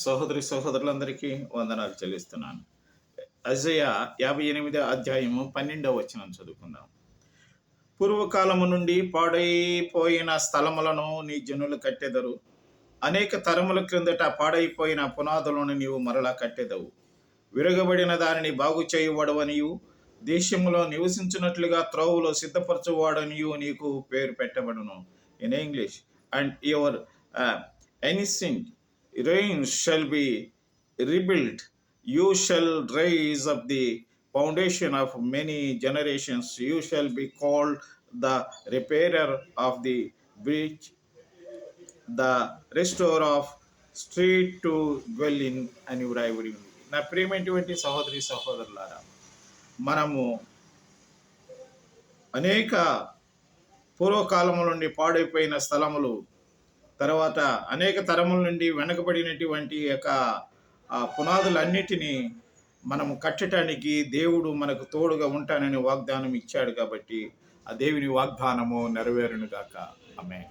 సహోదరి సహోదరులందరికీ వందనాలు చెల్లిస్తున్నాను. యెషయా 58 అధ్యాయము 12వ వచనం చదువుకుందాం. పూర్వకాలము నుండి పాడైపోయిన స్థలములను నీ జనులు కట్టెదరు. అనేక తరముల క్రిందట పాడైపోయిన పునాదులను నీవు మరలా కట్టెదవు. విరగబడిన దానిని బాగు చేయువాడవనియు, దేశములో నివసించినట్లుగా త్రోవలో సిద్ధపరచువాడనియు నీకు పేరు పెట్టబడును. In English, and your ancient ruins shall be rebuilt. You shall raise up the foundation of many generations. You shall be called the repairer of the breach, the restorer of street to dwell in అని వ్రాయబడి ఉంది. నా ప్రియమైనటువంటి సహోదరి సహోదరులారా, మనము అనేక పూర్వకాలము నుండి పాడైపోయిన స్థలములు, తర్వాత అనేక తరముల నుండి వెనకబడినటువంటి యొక్క పునాదులన్నిటినీ మనము కట్టడానికి దేవుడు మనకు తోడుగా ఉంటానని వాగ్దానం ఇచ్చాడు. కాబట్టి ఆ దేవుని వాగ్దానము నెరవేరును గాక. ఆమేన్.